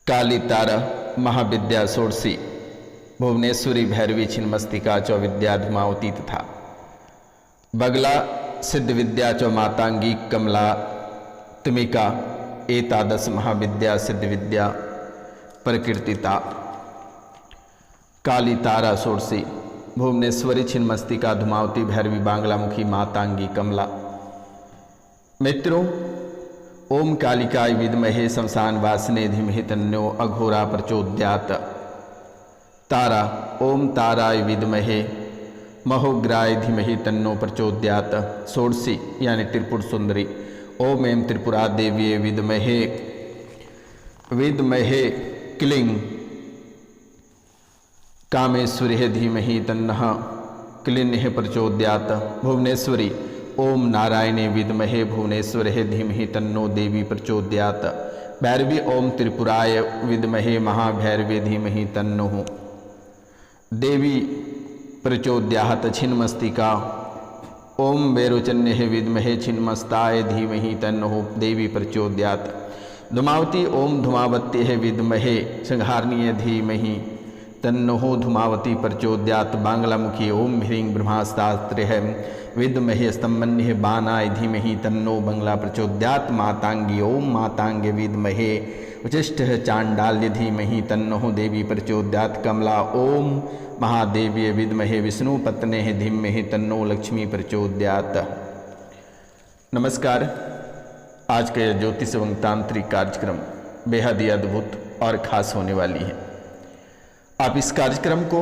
काली तारा महाविद्या षोडशी भुवनेश्वरी भैरवी छिन्नमस्तिका च विद्या धूमावती तथा बगला सिद्ध विद्या च मातांगी कमला तुमिका एतादश महाविद्या सिद्ध विद्या प्रकीर्तिता। काली तारा षोडशी भुवनेश्वरी छिन्नमस्तिका धूमावती भैरवी बांग्लामुखी मातांगी कमला। मित्रों, ओम कालिकाय विद्महे शमशान वासने धीमहि तन्नो अघोरा प्रचोदयात्। तारा ओम ताराय विद्महे महोग्राय धीमहि तन्नो प्रचोदयात्। षोडशी यानी त्रिपुर सुंदरी। ओम एम त्रिपुरा देवी विद्महे क्लीं कामेश्वरी धीमहि तन्नः क्लीन्यः प्रचोदयात्। भुवनेश्वरी ओम नारायणे विद्महे भुवनेश्वरे धीमहि तन्नो देवी प्रचोदयात्। भैरवी ओम त्रिपुराय विद्महे महाभैरवे धीमहि तन्नो देवी प्रचोदयात्। छिन्नमस्तिका ओम वैरोचन्ये विद्महे छिन्नमस्ताय धीमहि तन्नो देवी प्रचोदयात्। धूमावती ओम धूमावत्ये विद्महे संहारनीय धीमहि तन्नो धूमावती प्रचोदयात्। बांग्लामुखी ओम ह्रीं ब्रह्मास्त्रास्त्रे विद्महे स्तंभन्ये बाणाय धीमहि तन्नो बंगला प्रचोदयात्। मातांगी ओम मातांगे विद्महे उचिष्टः चांडाल्य धीमहि तन्नो देवी प्रचोदयात्। कमला ओम महादेवी विद्महे विष्णुपत्न्ये धीमहि तन्नो लक्ष्मी प्रचोदयात्। नमस्कार। आज का यह ज्योतिष एवं तांत्रिक कार्यक्रम बेहद ही अद्भुत और खास होने वाली है। आप इस कार्यक्रम को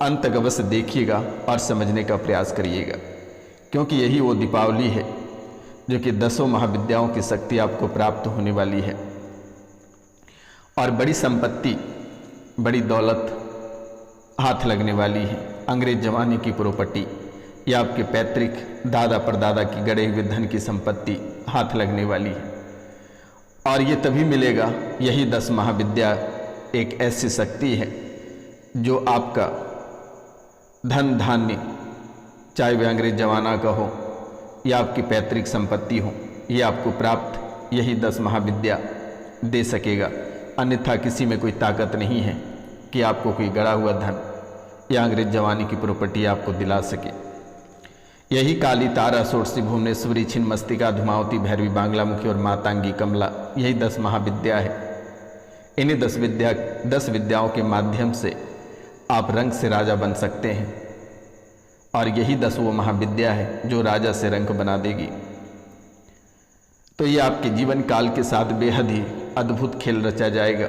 अंत तक अवश्य देखिएगा और समझने का प्रयास करिएगा, क्योंकि यही वो दीपावली है जो कि 10 महाविद्याओं की शक्ति आपको प्राप्त होने वाली है और बड़ी संपत्ति, बड़ी दौलत हाथ लगने वाली है। अंग्रेज जमाने की प्रॉपर्टी या आपके पैतृक दादा परदादा की गड़े हुए धन की संपत्ति हाथ लगने वाली है। और ये तभी मिलेगा, यही 10 महाविद्या एक ऐसी शक्ति है जो आपका धन धान्य, चाहे वह अंग्रेज जमाना का हो या आपकी पैतृक संपत्ति हो, ये आपको प्राप्त यही 10 महाविद्या दे सकेगा। अन्यथा किसी में कोई ताकत नहीं है कि आपको कोई गड़ा हुआ धन या अंग्रेज जमाने की प्रॉपर्टी आपको दिला सके। यही काली तारा षोडशी भुवनेश्वरी छिन्नमस्तिका धूमावती भैरवी बांग्लामुखी और मातांगी कमला, यही 10 महाविद्या है। इन्हीं 10 विद्याओं के माध्यम से आप रंग से राजा बन सकते हैं और यही 10 वो महाविद्या है जो राजा से रंग बना देगी। तो ये आपके जीवन काल के साथ बेहद ही अद्भुत खेल रचा जाएगा।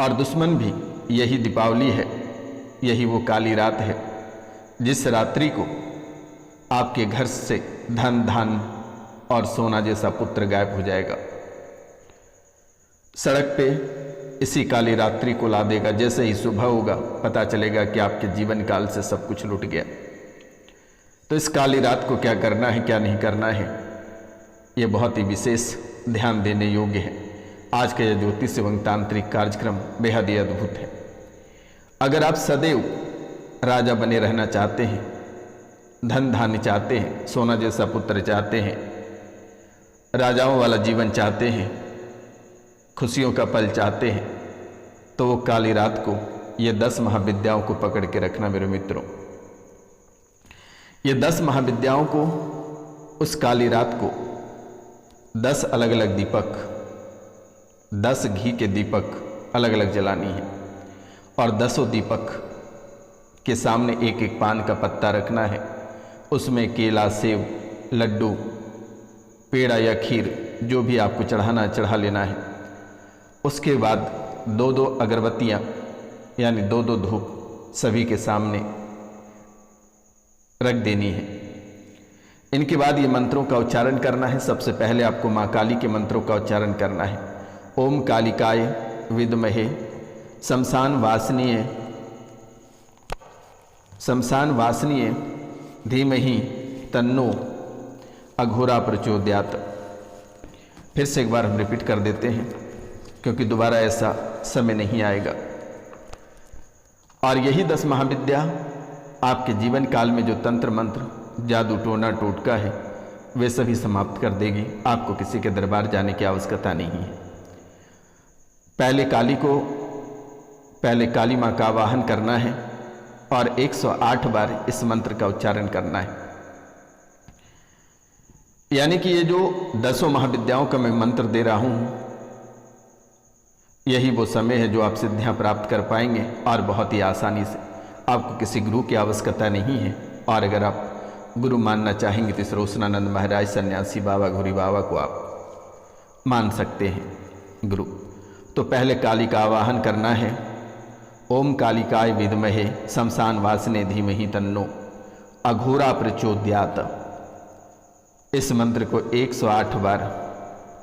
और दुश्मन भी यही दीपावली है, यही वो काली रात है जिस रात्रि को आपके घर से धन धान और सोना जैसा पुत्र गायब हो जाएगा। सड़क पे इसी काली रात्रि को ला देगा। जैसे ही सुबह होगा पता चलेगा कि आपके जीवन काल से सब कुछ लुट गया। तो इस काली रात को क्या करना है, क्या नहीं करना है, ये बहुत ही विशेष ध्यान देने योग्य है। आज का यह ज्योतिष एवं तांत्रिक कार्यक्रम बेहद ही अद्भुत है। अगर आप सदैव राजा बने रहना चाहते हैं, धन धान्य चाहते हैं, सोना जैसा पुत्र चाहते हैं, राजाओं वाला जीवन चाहते हैं, खुशियों का पल चाहते हैं, तो वो काली रात को ये 10 महाविद्याओं को पकड़ के रखना मेरे मित्रों। ये 10 महाविद्याओं को उस काली रात को 10 अलग अलग दीपक, 10 घी के दीपक अलग अलग जलानी है और 10 दीपक के सामने एक एक पान का पत्ता रखना है। उसमें केला, सेब, लड्डू, पेड़ा या खीर जो भी आपको चढ़ाना चढ़ा लेना है। उसके बाद 2-2 अगरबत्तियाँ यानी 2-2 धूप सभी के सामने रख देनी है। इनके बाद ये मंत्रों का उच्चारण करना है। सबसे पहले आपको माँ काली के मंत्रों का उच्चारण करना है। ओम कालिकाय विद्महे शमशान वासनीय धीमहि तन्नो अघोरा प्रचोदयात्। फिर से एक बार हम रिपीट कर देते हैं, क्योंकि दोबारा ऐसा समय नहीं आएगा। और यही 10 महाविद्या आपके जीवन काल में जो तंत्र मंत्र, जादू, टोना टोटका है, वे सभी समाप्त कर देगी। आपको किसी के दरबार जाने की आवश्यकता नहीं है। पहले काली माँ का आवाहन करना है और 108 बार इस मंत्र का उच्चारण करना है। यानी कि ये जो 10 महाविद्याओं का मैं मंत्र दे रहा हूं, यही वो समय है जो आप सिद्धियां प्राप्त कर पाएंगे और बहुत ही आसानी से। आपको किसी गुरु की आवश्यकता नहीं है। और अगर आप गुरु मानना चाहेंगे तो सरोसनानंद महाराज सन्यासी बाबा घुरी बाबा को आप मान सकते हैं गुरु। तो पहले काली का आवाहन करना है। ओम कालिकाय विद्महे शमशान वासने धीमहि तन्नो अघोरा प्रचोदयात। इस मंत्र को 108 बार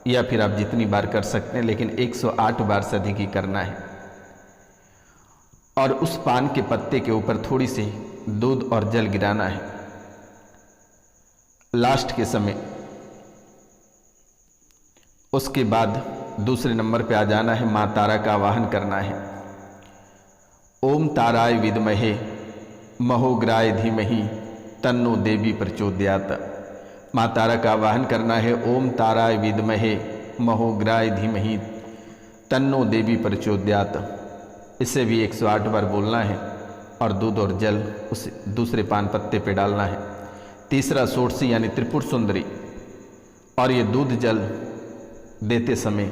या फिर आप जितनी बार कर सकते हैं, लेकिन 108 बार से अधिक ही करना है। और उस पान के पत्ते के ऊपर थोड़ी सी दूध और जल गिराना है। लास्ट के समय उसके बाद दूसरे नंबर पे आ जाना है। माँ तारा का आवाहन करना है। ओम ताराय विद्महे महोग्राय धीमहि तन्नो देवी प्रचोदयात। माँ तारा का आवाहन करना है। ओम ताराय विद्महे महोग्राय धीमहि तन्नो देवी प्रचोदयात। इसे भी 108 बार बोलना है और दूध और जल उस दूसरे पान पत्ते पे डालना है। तीसरा षोडशी यानी त्रिपुर सुंदरी। और ये दूध जल देते समय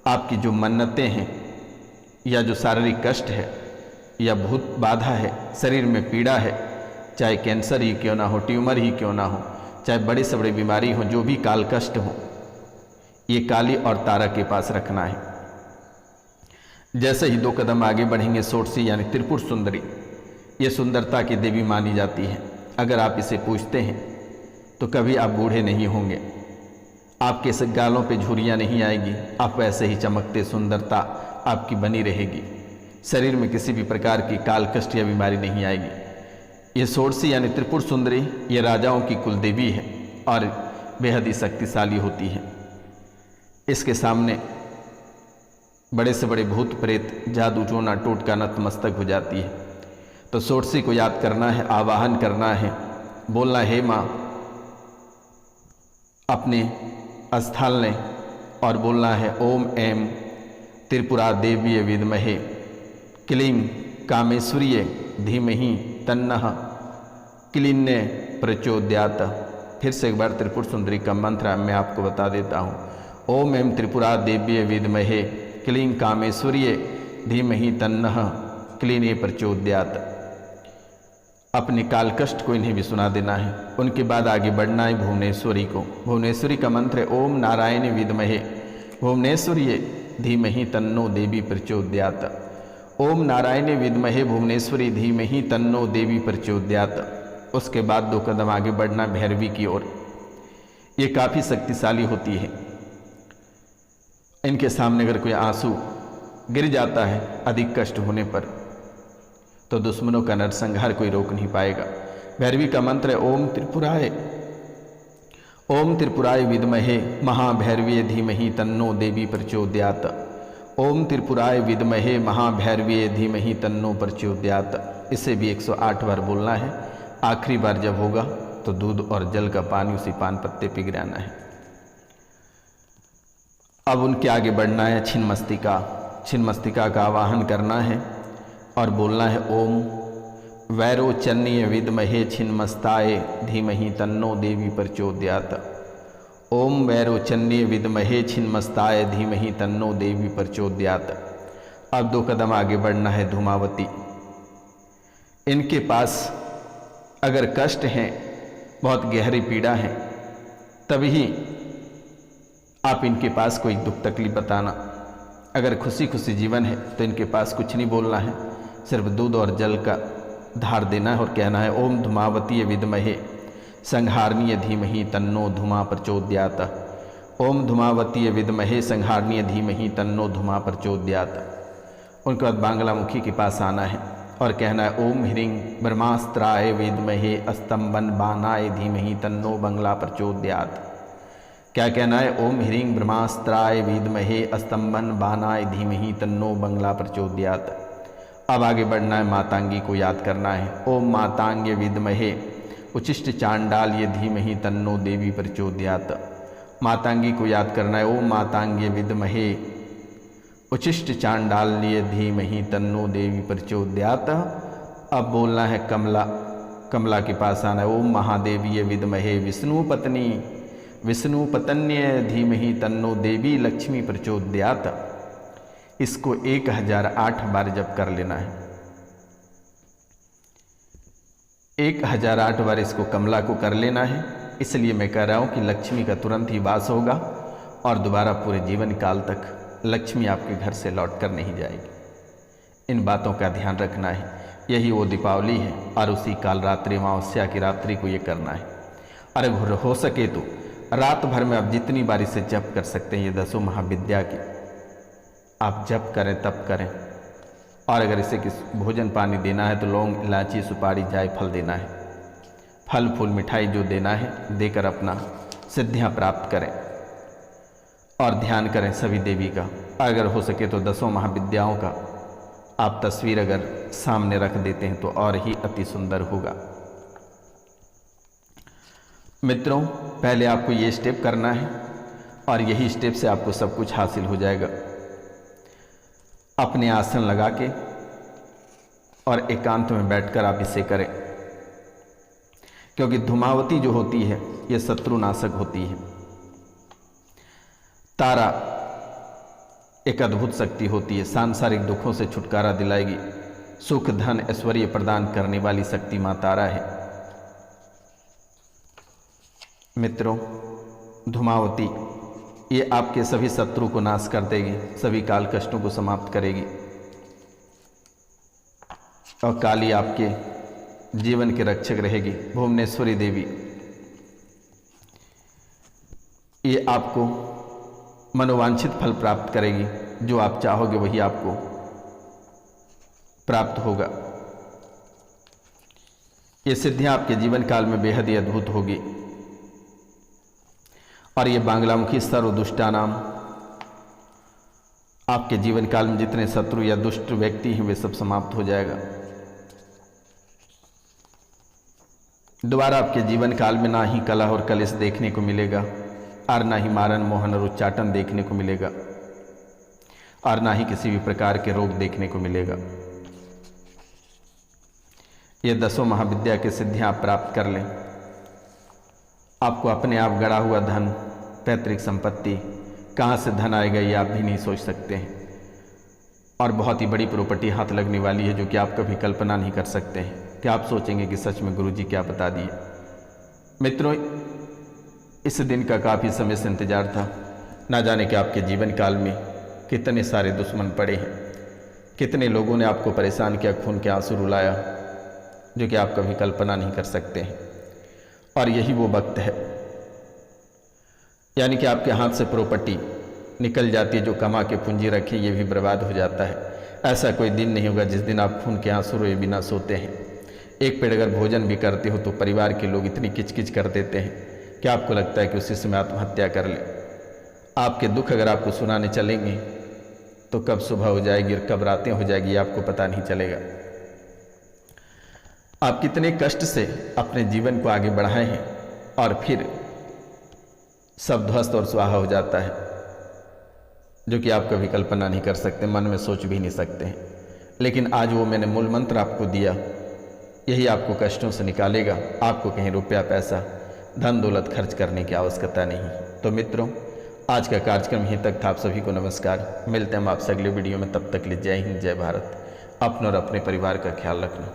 आपकी जो मन्नतें हैं या जो शारीरिक कष्ट है या भूत बाधा है, शरीर में पीड़ा है, चाहे कैंसर ही क्यों ना हो, ट्यूमर ही क्यों ना हो, चाहे बड़े से बड़ी बीमारी हो, जो भी काल कष्ट हो, ये काली और तारा के पास रखना है। जैसे ही 2 कदम आगे बढ़ेंगे, षोडशी यानी त्रिपुर सुंदरी, ये सुंदरता की देवी मानी जाती है। अगर आप इसे पूजते हैं तो कभी आप बूढ़े नहीं होंगे, आपके गालों पे झुर्रियाँ नहीं आएगी, आप वैसे ही चमकते सुंदरता आपकी बनी रहेगी। शरीर में किसी भी प्रकार की काल कष्ट या बीमारी नहीं आएगी। ये षोडशी यानी त्रिपुर सुंदरी, ये राजाओं की कुल देवी है और बेहद ही शक्तिशाली होती है। इसके सामने बड़े से बड़े भूत प्रेत, जादू टोना टोटका नतमस्तक हो जाती है। तो षोडशी को याद करना है, आवाहन करना है, बोलना हे माँ अपने स्थल ने, और बोलना है ओम ऐं त्रिपुरा देवी विद्महे क्लीं कामेश्वरीय धीमहि तन्नः क्लीन्य प्रचोदयात। फिर से एक बार त्रिपुर सुंदरी का मंत्र मैं आपको बता देता हूँ। ओम ऐं त्रिपुरा देवी विद्महे क्लीं कामेश्वरीय धीमहि तन्नः क्लीन्य प्रचोदयात। अपने काल कष्ट को इन्हें भी सुना देना है। उनके बाद आगे बढ़ना है भुवनेश्वरी को। भुवनेश्वरी का मंत्र है ओम नारायण विद्महे भुवनेश्वरीय धीमहि तन्नो देवी प्रचोदयात। ओम नारायण विद्महे भुवनेश्वरी धीमहि तन्नो देवी प्रचोदयात। उसके बाद 2 कदम आगे बढ़ना भैरवी की ओर। ये काफ़ी शक्तिशाली होती है। इनके सामने अगर कोई आंसू गिर जाता है अधिक कष्ट होने पर, तो दुश्मनों का नरसंहार कोई रोक नहीं पाएगा। भैरवी का मंत्र है ओम त्रिपुराय विद्महे महाभैरवी धीमहि तन्नो देवी प्रचोदयात। ओम त्रिपुराय विद्महे महाभैरवी धीमहि तन्नो प्रचोदयात। इसे भी 108 बार बोलना है। आखिरी बार जब होगा तो दूध और जल का पानी उसी पान पत्ते पे गिराना है। अब उनके आगे बढ़ना है। छिन्नमस्तिका का आवाहन करना है और बोलना है ओम वैरोचन्य विद्महे छिन्नमस्ताय धीमहि तन्नो देवी प्रचोदयात। ओम वैरोचन्य विद्महे छिन्नमस्ताय धीमहि तन्नो देवी प्रचोदयात। अब 2 कदम आगे बढ़ना है। धूमावती। इनके पास अगर कष्ट हैं, बहुत गहरी पीड़ा है, तभी आप इनके पास कोई दुख तकलीफ बताना। अगर खुशी खुशी जीवन है तो इनके पास कुछ नहीं बोलना है, सिर्फ दूध और जल का धार देना है और कहना है ओम धूमावती विद्महे संहारणीय धीमहि तन्नो धूमा प्रचोदयात। ओम धूमावती विद्महे संहारणीय धीमहि तन्नो धूमा प्रचोदयात। उनके बाद बांग्लामुखी के पास आना है और कहना है ओम ह्रीं ब्रह्मास्त्राय विद्महे स्तंभन बाणाय धीमहि तन्नो बंगला प्रचोदयात। क्या कहना है? ओम ह्रीं ब्रह्मास्त्राय विद्महे स्तंभन बाणाय धीमहि तन्नो बंगला प्रचोदयात। अब आगे बढ़ना है। मातांगी को याद करना है। ओम मातांग्य विद्महे उचिष्ट चांडाल्य धीमहि तन्नो देवी प्रचोदयात। मातांगी को याद करना है। ओम मातांग्य विद्महे उचिष्ट चांडाल्य धीमहि तन्नो देवी प्रचोदयात्। अब बोलना है कमला, कमला के पास आना है। ओम महादेवी विद्महे विष्णु पत्नी विष्णु पत्न्य धीमहि तन्नो देवी लक्ष्मी प्रचोदयात्। इसको 1008 बार जप कर लेना है। 1008 बार इसको कमला को कर लेना है। इसलिए मैं कह रहा हूँ कि लक्ष्मी का तुरंत ही वास होगा और दोबारा पूरे जीवन काल तक लक्ष्मी आपके घर से लौट कर नहीं जाएगी। इन बातों का ध्यान रखना है। यही वो दीपावली है और उसी काल रात्रि अमावस्या की रात्रि को ये करना है। अरे हो सके तो रात भर में आप जितनी बार इसे जप कर सकते हैं, ये 10 महाविद्या की आप जप करें तब करें। और अगर इसे किस भोजन पानी देना है तो लौंग इलायची सुपारी जायफल देना है। फल फूल मिठाई जो देना है देकर अपना सिद्धियां प्राप्त करें और ध्यान करें सभी देवी का। अगर हो सके तो 10 महाविद्याओं का आप तस्वीर अगर सामने रख देते हैं तो और ही अति सुंदर होगा। मित्रों, पहले आपको ये स्टेप करना है और यही स्टेप से आपको सब कुछ हासिल हो जाएगा। अपने आसन लगा के और एकांत में बैठकर आप इसे करें, क्योंकि धूमावती जो होती है ये शत्रुनाशक होती है। तारा एक अद्भुत शक्ति होती है, सांसारिक दुखों से छुटकारा दिलाएगी, सुख धन ऐश्वर्य प्रदान करने वाली शक्ति मां तारा है। मित्रों, धूमावती ये आपके सभी शत्रु को नाश कर देगी, सभी काल कष्टों को समाप्त करेगी और काली आपके जीवन के रक्षक रहेगी। भुवनेश्वरी देवी ये आपको मनोवांछित फल प्राप्त करेगी। जो आप चाहोगे वही आपको प्राप्त होगा। ये सिद्धियां आपके जीवन काल में बेहद ही अद्भुत होगी। और ये बांग्लामुखी सर्वदुष्टा नाम आपके जीवन काल में जितने शत्रु या दुष्ट व्यक्ति हैं वे सब समाप्त हो जाएगा। दोबारा आपके जीवन काल में ना ही कलह और कलेश देखने को मिलेगा और ना ही मारन मोहन और उच्चाटन देखने को मिलेगा और ना ही किसी भी प्रकार के रोग देखने को मिलेगा। ये 10 महाविद्या की सिद्धियां आप प्राप्त कर लें, आपको अपने आप गड़ा हुआ धन, पैतृक संपत्ति, कहाँ से धन आएगा ये आप भी नहीं सोच सकते हैं। और बहुत ही बड़ी प्रॉपर्टी हाथ लगने वाली है जो कि आप कभी कल्पना नहीं कर सकते हैं कि आप सोचेंगे कि सच में गुरुजी क्या बता दिए। मित्रों, इस दिन का काफ़ी समय से इंतजार था। ना जाने कि आपके जीवन काल में कितने सारे दुश्मन पड़े हैं, कितने लोगों ने आपको परेशान किया, खून के आंसू रुलाया, जो कि आप कभी कल्पना नहीं कर सकते हैं। और यही वो वक्त है, यानी कि आपके हाथ से प्रॉपर्टी निकल जाती है, जो कमा के पूंजी रखी ये भी बर्बाद हो जाता है। ऐसा कोई दिन नहीं होगा जिस दिन आप खून के आंसू रोए बिना सोते हैं। एक पेड़ अगर भोजन भी करते हो तो परिवार के लोग इतनी किचकिच कर देते हैं कि आपको लगता है कि उसी समय आत्महत्या कर ले। आपके दुख अगर आपको सुनाने चलेंगे तो कब सुबह हो जाएगी और कब रातें हो जाएगी आपको पता नहीं चलेगा। आप कितने कष्ट से अपने जीवन को आगे बढ़ाए हैं और फिर सब ध्वस्त और स्वाहा हो जाता है, जो कि आप कभी कल्पना नहीं कर सकते, मन में सोच भी नहीं सकते हैं। लेकिन आज वो मैंने मूल मंत्र आपको दिया, यही आपको कष्टों से निकालेगा। आपको कहीं रुपया पैसा धन दौलत खर्च करने की आवश्यकता नहीं। तो मित्रों, आज का कार्यक्रम यहीं तक था। आप सभी को नमस्कार। मिलते हैं हम आपसे अगले वीडियो में। तब तक के लिए जय हिंद, जय भारत। अपने और अपने परिवार का ख्याल रखना।